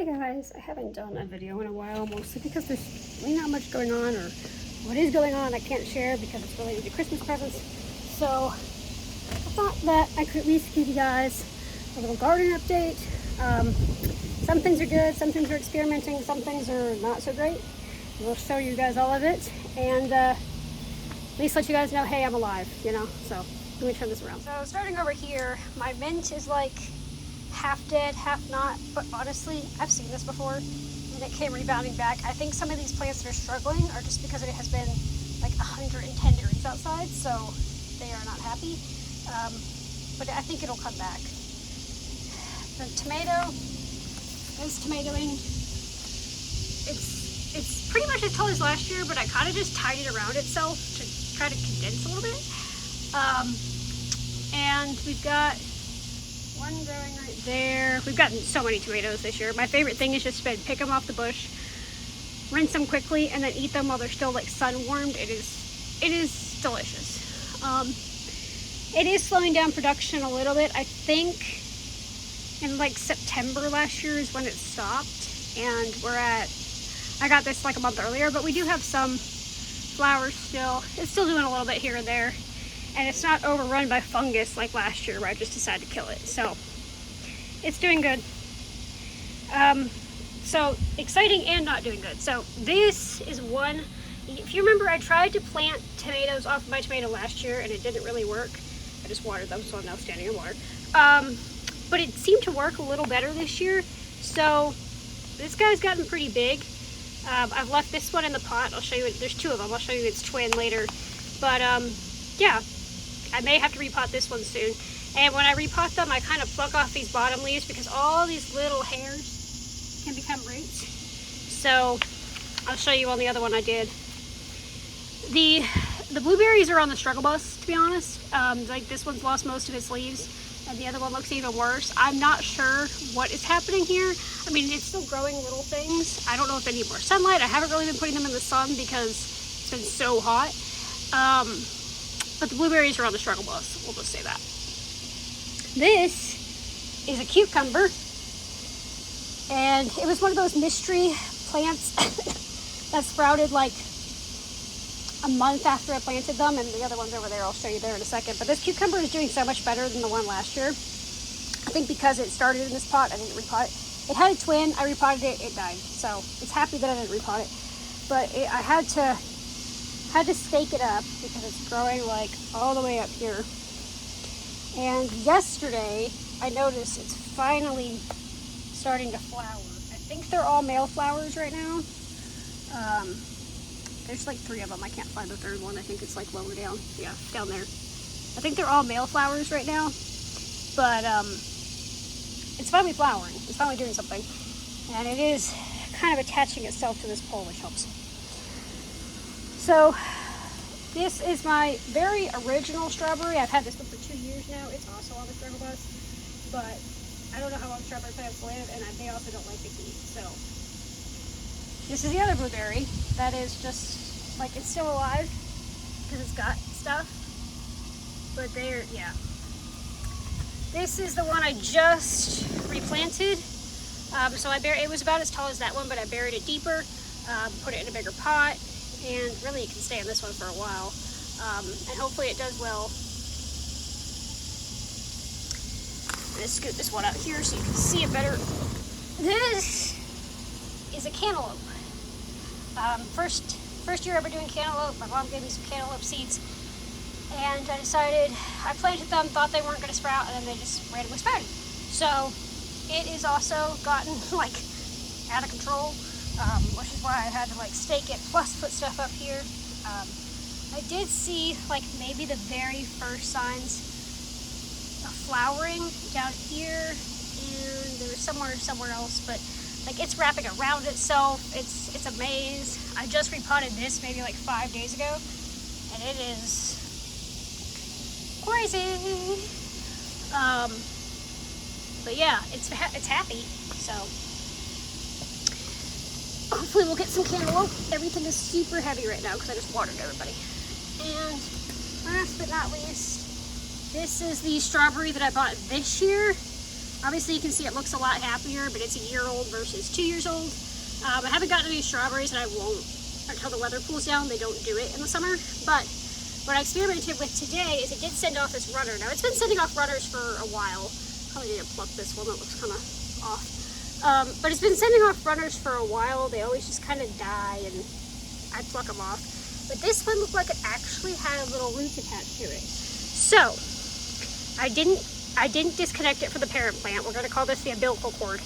Hey guys, I haven't done a video in a while, mostly because there's really not much going on, or what is going on I can't share because it's related to Christmas presents. So I thought that I could at least give you guys a little garden update. Some things are good, some things are experimenting, some things are not so great. We'll show you guys all of it, and at least let you guys know, hey, I'm alive, you know. So let me turn this around. So starting over here, my mint is like half dead, half not, but honestly, I've seen this before and it came rebounding back. I think some of these plants that are struggling are just because it has been like 110 degrees outside, so they are not happy. But I think it'll come back. The tomato is tomatoing. It's pretty much as tall as last year, but I kind of just tied it around itself to try to condense a little bit. And we've got one growing right there. We've gotten so many tomatoes this year. My favorite thing is just to pick them off the bush, rinse them quickly, and then eat them while they're still like sun warmed. It is delicious. It is slowing down production a little bit. I think in like September last year is when it stopped, and I got this like a month earlier, but we do have some flowers still. It's still doing a little bit here and there. And it's not overrun by fungus like last year where I just decided to kill it. So it's doing good. So exciting and not doing good. So this is one, if you remember, I tried to plant tomatoes off of my tomato last year and it didn't really work. I just watered them, so I'm now standing in water. But it seemed to work a little better this year. So this guy's gotten pretty big. I've left this one in the pot. I'll show you, there's two of them. I'll show you its twin later. But yeah. I may have to repot this one soon. And when I repot them, I kind of pluck off these bottom leaves because all these little hairs can become roots. So I'll show you on the other one I did. The blueberries are on the struggle bus, to be honest. Like this one's lost most of its leaves and the other one looks even worse. I'm not sure what is happening here. I mean, it's still growing little things. I don't know if they need more sunlight. I haven't really been putting them in the sun because it's been so hot. But the blueberries are on the struggle bus, we'll just say that. This is a cucumber, and it was one of those mystery plants that sprouted like a month after I planted them, and the other one's over there, I'll show you there in a second. But this cucumber is doing so much better than the one last year. I think because it started in this pot, I didn't repot it. It had a twin, I repotted it, it died. So it's happy that I didn't repot it. But I had to stake it up because it's growing like all the way up here. And yesterday I noticed it's finally starting to flower. I think they're all male flowers right now. There's like 3 of them. I can't find the third one. I think it's like lower down. Yeah, down there. I think they're all male flowers right now. But it's finally flowering. It's finally doing something. And it is kind of attaching itself to this pole, which helps. So this is my very original strawberry. I've had this one for 2 years now. It's also on the struggle bus, but I don't know how long strawberry plants live, and they also don't like the heat. So this is the other blueberry that is just like, it's still alive because it's got stuff, but yeah. This is the one I just replanted. So it was about as tall as that one, but I buried it deeper, put it in a bigger pot. And really, you can stay on this one for a while. And hopefully it does well. I'm gonna scoot this one out here so you can see it better. This is a cantaloupe. First year ever doing cantaloupe. My mom gave me some cantaloupe seeds. And I decided, I planted them, thought they weren't gonna sprout, and then they just randomly sprouted. So it is also gotten like out of control. Which is why I had to like stake it plus put stuff up here. I did see like maybe the very first signs of flowering down here, and there was somewhere else, but like it's wrapping around itself. It's a maze. I just repotted this maybe like 5 days ago, and it is crazy. But yeah, it's happy. So hopefully we'll get some cantaloupe. Everything is super heavy right now because I just watered everybody. And last but not least, this is the strawberry that I bought this year. Obviously you can see it looks a lot happier, but it's a year old versus 2 years old. I haven't gotten any strawberries, and I won't until the weather cools down. They don't do it in the summer. But what I experimented with today is it did send off this runner. Now it's been sending off runners for a while. Probably need to pluck this one, that looks kind of off. But it's been sending off runners for a while. They always just kind of die and I pluck them off. But this one looked like it actually had little roots attached to it. So I didn't disconnect it from the parent plant. We're going to call this the umbilical cord.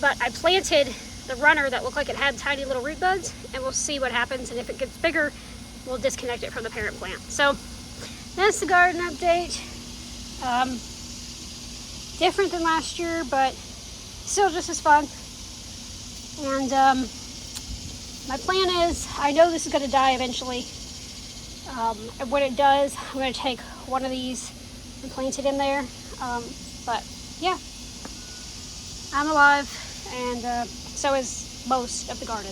But I planted the runner that looked like it had tiny little root buds, and we'll see what happens. And if it gets bigger, we'll disconnect it from the parent plant. So that's the garden update. Different than last year, but still just as fun. And my plan is, I know this is going to die eventually. And when it does, I'm going to take one of these and plant it in there. But yeah, I'm alive, and so is most of the garden.